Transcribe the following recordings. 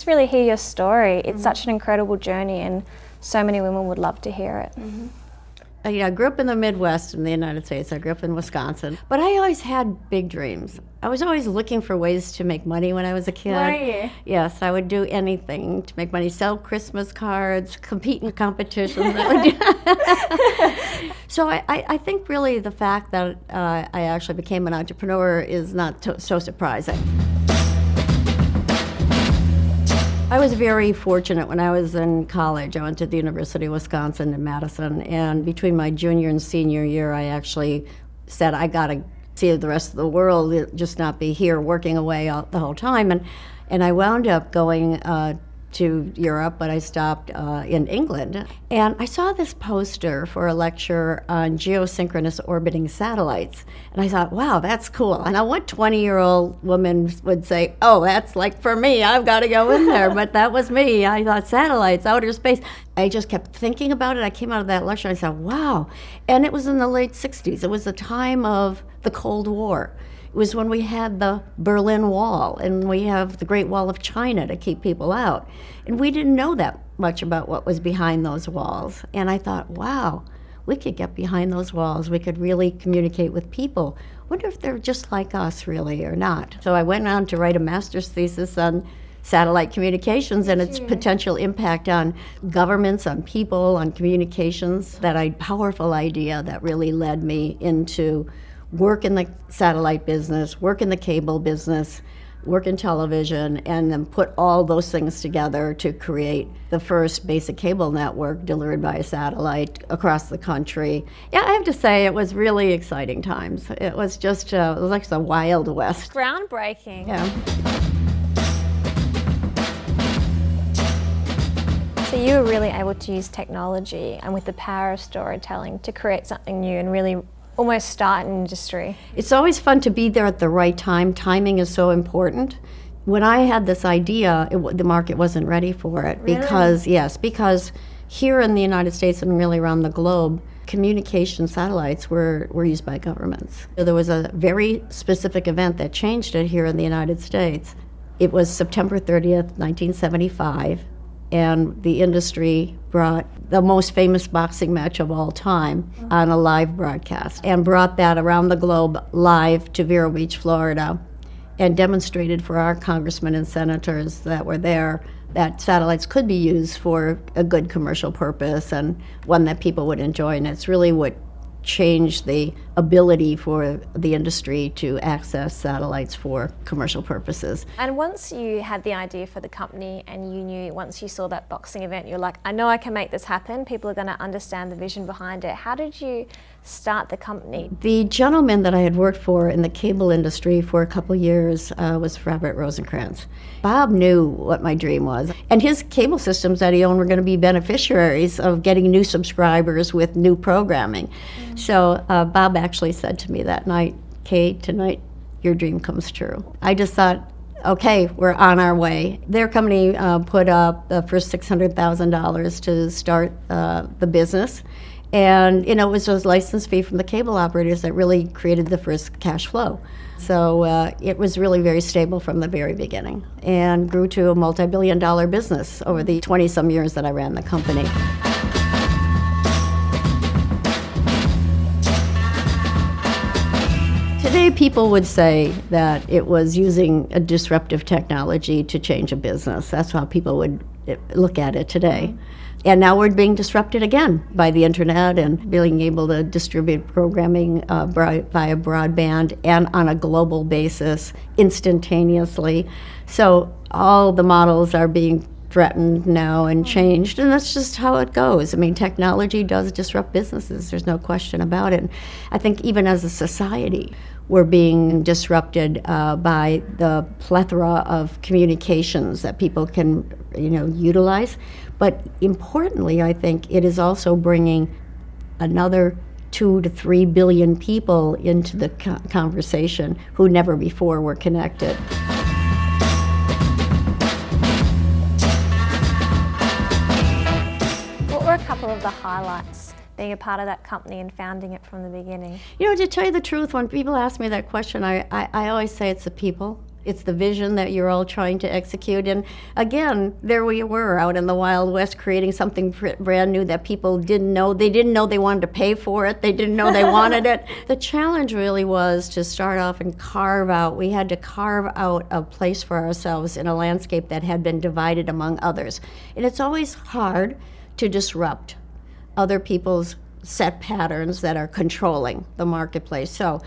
just really hear your story. It's such an incredible journey, and so many women would love to hear it. I grew up in the Midwest in the United States. I grew up in Wisconsin. But I always had big dreams. I was always looking for ways to make money when I was a kid. Were you? Yes, I would do anything to make money, sell Christmas cards, compete in competitions. So I think really the fact that I actually became an entrepreneur is not so surprising. I was very fortunate when I was in college. I went to the University of Wisconsin in Madison, and between my junior and senior year, I actually said, I gotta see the rest of the world, just not be here working away the whole time. And I wound up going to Europe, but I stopped in England. And I saw this poster for a lecture on geosynchronous orbiting satellites. And I thought, wow, that's cool. And what 20-year-old woman would say, oh, that's like for me, I've got to go in there. But that was me. I thought satellites, outer space. I just kept thinking about it. I came out of that lecture and I said, wow. And it was in the late 60s. It was the time of the Cold War. It was when we had the Berlin Wall, and we have the Great Wall of China to keep people out. And we didn't know that much about what was behind those walls. And I thought, wow, we could get behind those walls. We could really communicate with people. Wonder if they're just like us, really, or not. So I went on to write a master's thesis on satellite communications and its potential impact on governments, on people, on communications. That powerful idea that really led me into work in the satellite business, work in the cable business, work in television, and then put all those things together to create the first basic cable network delivered by a satellite across the country. Yeah, I have to say, it was really exciting times. It was just, it was like the Wild West. Groundbreaking. Yeah. So you were really able to use technology and with the power of storytelling to create something new and really almost start an industry. It's always fun to be there at the right time. Timing is so important. When I had this idea, the market wasn't ready for it. Really? Because here in the United States and really around the globe, communication satellites were used by governments. There was a very specific event that changed it here in the United States. It was September 30th, 1975. And the industry brought the most famous boxing match of all time on a live broadcast and brought that around the globe live to Vero Beach, Florida, and demonstrated for our congressmen and senators that were there that satellites could be used for a good commercial purpose and one that people would enjoy. And it's really what changed the ability for the industry to access satellites for commercial purposes. And once you had the idea for the company and you knew, once you saw that boxing event, you're like, I know I can make this happen. People are going to understand the vision behind it. How did you start the company? The gentleman that I had worked for in the cable industry for a couple years was Robert Rosencrantz. Bob knew what my dream was, and his cable systems that he owned were going to be beneficiaries of getting new subscribers with new programming. So Bob actually said to me that night, Kate, tonight your dream comes true. I just thought, okay, we're on our way. Their company put up the first $600,000 to start the business. And it was a license fee from the cable operators that really created the first cash flow. So it was really very stable from the very beginning and grew to a multi-billion-dollar business over the 20-some years that I ran the company. Today, people would say that it was using a disruptive technology to change a business. That's how people would look at it today. And now we're being disrupted again by the internet and being able to distribute programming via broadband and on a global basis instantaneously. So all the models are being threatened now and changed, and that's just how it goes. I mean, technology does disrupt businesses. There's no question about it. And I think even as a society, we're being disrupted by the plethora of communications that people can, utilize. But importantly, I think it is also bringing another 2 to 3 billion people into the conversation who never before were connected. What were a couple of the highlights being a part of that company and founding it from the beginning? To tell you the truth, when people ask me that question, I always say it's the people. It's the vision that you're all trying to execute. And again, there we were out in the Wild West creating something brand new that people didn't know. They didn't know they wanted to pay for it. They didn't know they wanted it. The challenge really was to start off and we had to carve out a place for ourselves in a landscape that had been divided among others. And it's always hard to disrupt other people's set patterns that are controlling the marketplace. So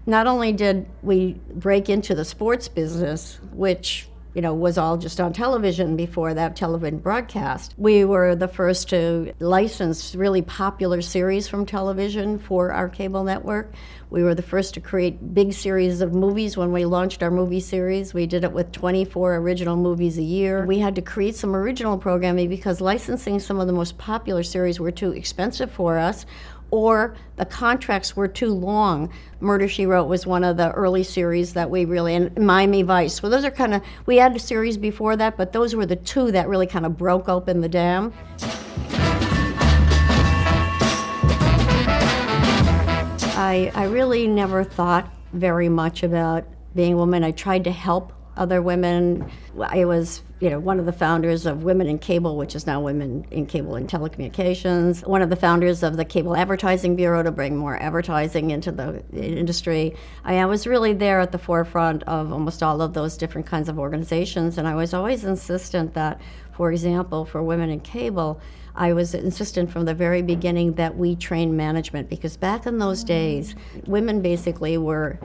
not only did we break into the sports business, which was all just on television before that television broadcast. We were the first to license really popular series from television for our cable network. We were the first to create big series of movies when we launched our movie series. We did it with 24 original movies a year. We had to create some original programming because licensing some of the most popular series were too expensive for us, or the contracts were too long. Murder, She Wrote was one of the early series that we really, and Miami Vice. Well, those are we had a series before that, but those were the two that really kind of broke open the dam. I really never thought very much about being a woman. I tried to help other women. I was, one of the founders of Women in Cable, which is now Women in Cable and Telecommunications, one of the founders of the Cable Advertising Bureau to bring more advertising into the industry. I was really there at the forefront of almost all of those different kinds of organizations, and I was always insistent that, for example, for Women in Cable, I was insistent from the very beginning that we train management, because back in those days, women basically were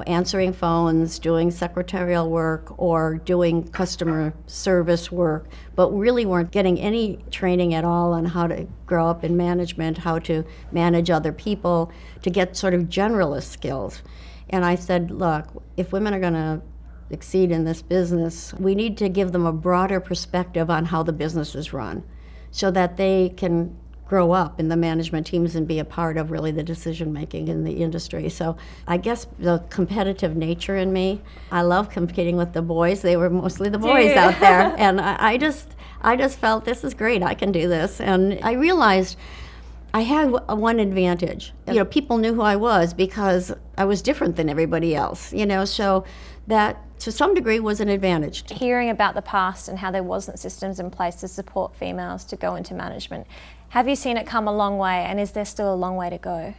answering phones, doing secretarial work, or doing customer service work, but really weren't getting any training at all on how to grow up in management, how to manage other people, to get sort of generalist skills. And I said, look, if women are going to succeed in this business, we need to give them a broader perspective on how the business is run so that they can grow up in the management teams and be a part of really the decision making in the industry. So I guess the competitive nature in me, I love competing with the boys. They were mostly the boys out there. And I just felt, this is great, I can do this. And I realized I had one advantage. People knew who I was because I was different than everybody else, so that to some degree was an advantage. Hearing about the past and how there wasn't systems in place to support females to go into management, have you seen it come a long way, and is there still a long way to go?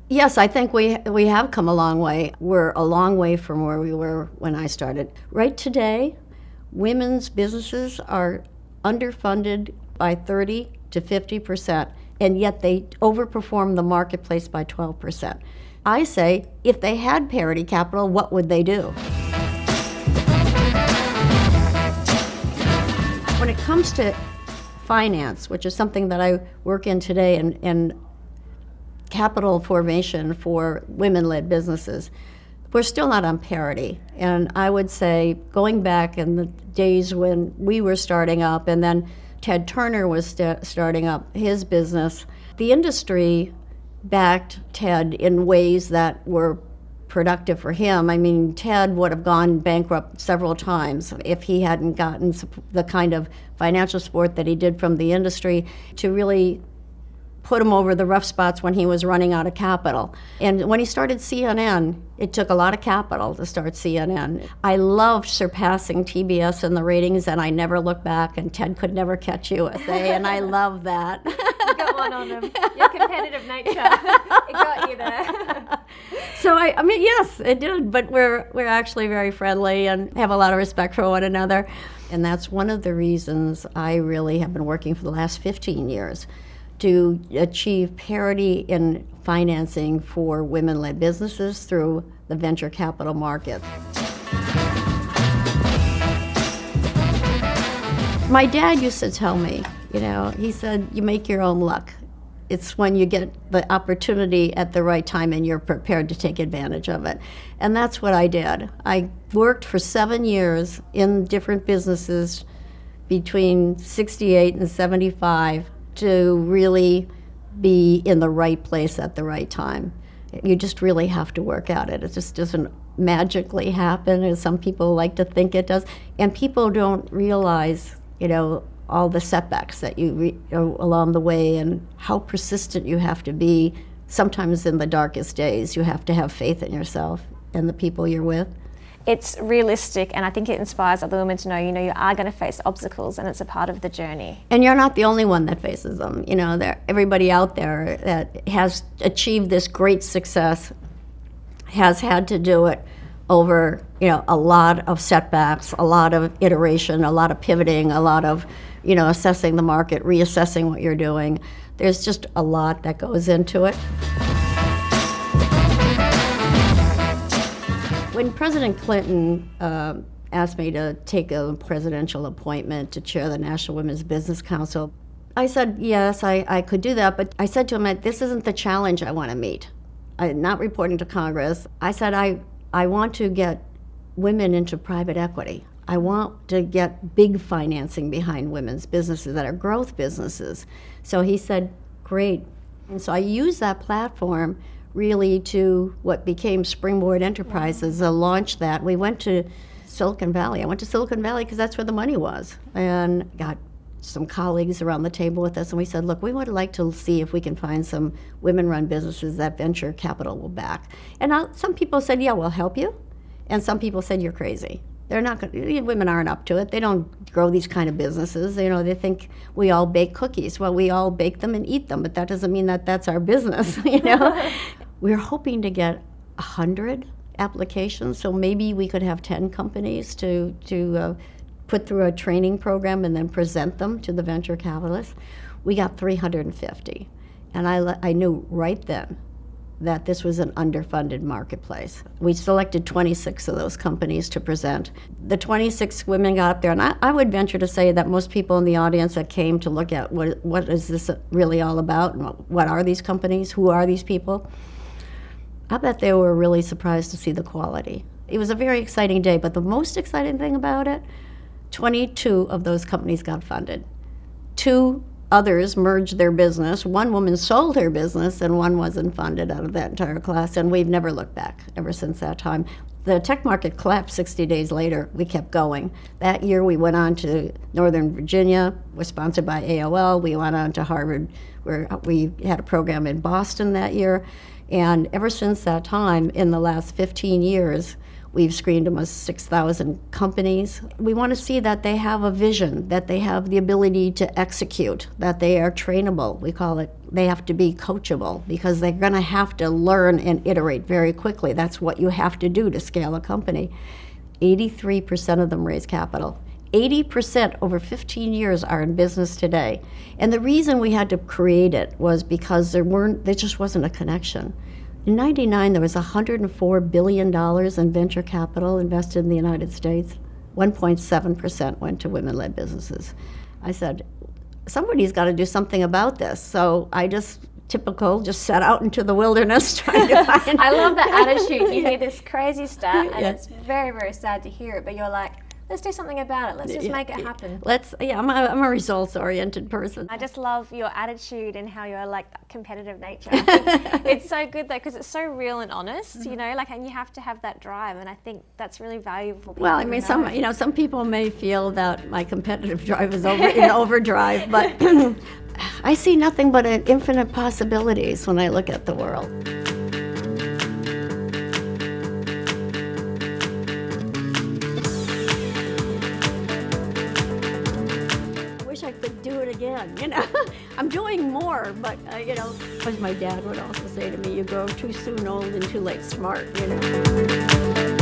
Yes, I think we have come a long way. We're a long way from where we were when I started. Right today, women's businesses are underfunded by 30 to 50%, and yet they overperform the marketplace by 12%. I say, if they had parity capital, what would they do? When it comes to finance, which is something that I work in today, and capital formation for women-led businesses, we're still not on parity. And I would say, going back in the days when we were starting up, and then Ted Turner was starting up his business, the industry backed Ted in ways that were productive for him. I mean, Ted would have gone bankrupt several times if he hadn't gotten the kind of financial support that he did from the industry to really put him over the rough spots when he was running out of capital. And when he started CNN, it took a lot of capital to start CNN. I loved surpassing TBS in the ratings, and I never looked back, and Ted could never catch USA, and I love that. You got one on them. Your competitive nature, it got you there. So I mean, yes, it did, but we're actually very friendly and have a lot of respect for one another. And that's one of the reasons I really have been working for the last 15 years to achieve parity in financing for women-led businesses through the venture capital market. My dad used to tell me, he said, you make your own luck. It's when you get the opportunity at the right time and you're prepared to take advantage of it. And that's what I did. I worked for 7 years in different businesses between 68 and 75 to really be in the right place at the right time. You just really have to work at it. It just doesn't magically happen, as some people like to think it does. And people don't realize, all the setbacks that you along the way and how persistent you have to be. Sometimes in the darkest days, you have to have faith in yourself and the people you're with. it's realistic, and I think it inspires other women to know, you know, you are going to face obstacles and it's a part of the journey. And you're not the only one that faces them. You know, everybody out there that has achieved this great success has had to do it over, you know, a lot of setbacks, a lot of iteration, a lot of pivoting, a lot of, you know, assessing the market, reassessing what you're doing. There's just a lot that goes into it. When President Clinton asked me to take a presidential appointment to chair the National Women's Business Council, I said, yes, I could do that, but I said to him, this isn't the challenge I want to meet. I'm not reporting to Congress. I said, I want to get women into private equity. I want to get big financing behind women's businesses that are growth businesses. So he said, great. And so I used that platform really to what became Springboard Enterprises, launch that. We went to Silicon Valley. I went to Silicon Valley because that's where the money was, and got some colleagues around the table with us, and we said, look, we would like to see if we can find some women-run businesses that venture capital will back. And some people said, yeah, we'll help you, and some people said, you're crazy. They're not going. Women aren't up to it. They don't grow these kind of businesses. You know, they think we all bake cookies. Well, we all bake them and eat them, but that doesn't mean that that's our business. You know, we're hoping to get 100 applications, so maybe we could have 10 companies to put through a training program and then present them to the venture capitalists. We got 350, and I knew right then that this was an underfunded marketplace. We selected 26 of those companies to present. The 26 women got up there, and I would venture to say that most people in the audience that came to look at what is this really all about, and what are these companies, who are these people, I bet they were really surprised to see the quality. It was a very exciting day, but the most exciting thing about it, 22 of those companies got funded. 2 others merged their business. 1 woman sold her business, and 1 wasn't funded out of that entire class, and we've never looked back ever since that time. The tech market collapsed 60 days later. We kept going. That year we went on to Northern Virginia, was sponsored by AOL. We went on to Harvard, where we had a program in Boston that year. And ever since that time, in the last 15 years, we've screened almost 6,000 companies. We want to see that they have a vision, that they have the ability to execute, that they are trainable. We call it, they have to be coachable, because they're going to have to learn and iterate very quickly. That's what you have to do to scale a company. 83% of them raise capital. 80% over 15 years are in business today. And the reason we had to create it was because there just wasn't a connection. In '99, there was $104 billion in venture capital invested in the United States. 1.7% went to women-led businesses. I said, somebody's got to do something about this. So I just set out into the wilderness trying to find... I love that attitude. You hear this crazy stat, and it's very, very sad to hear it, but you're like, let's do something about it. Let's just make it happen. I'm a results-oriented person. I just love your attitude and how you're like competitive nature. I think it's so good though, because it's so real and honest, you know, like, and you have to have that drive, and I think that's really valuable for people. Well, I mean, some people may feel that my competitive drive is in overdrive, but I see nothing but infinite possibilities when I look at the world. I could do it again, you know. I'm doing more, but you know, as my dad would also say to me, you grow too soon old and too late smart, you know.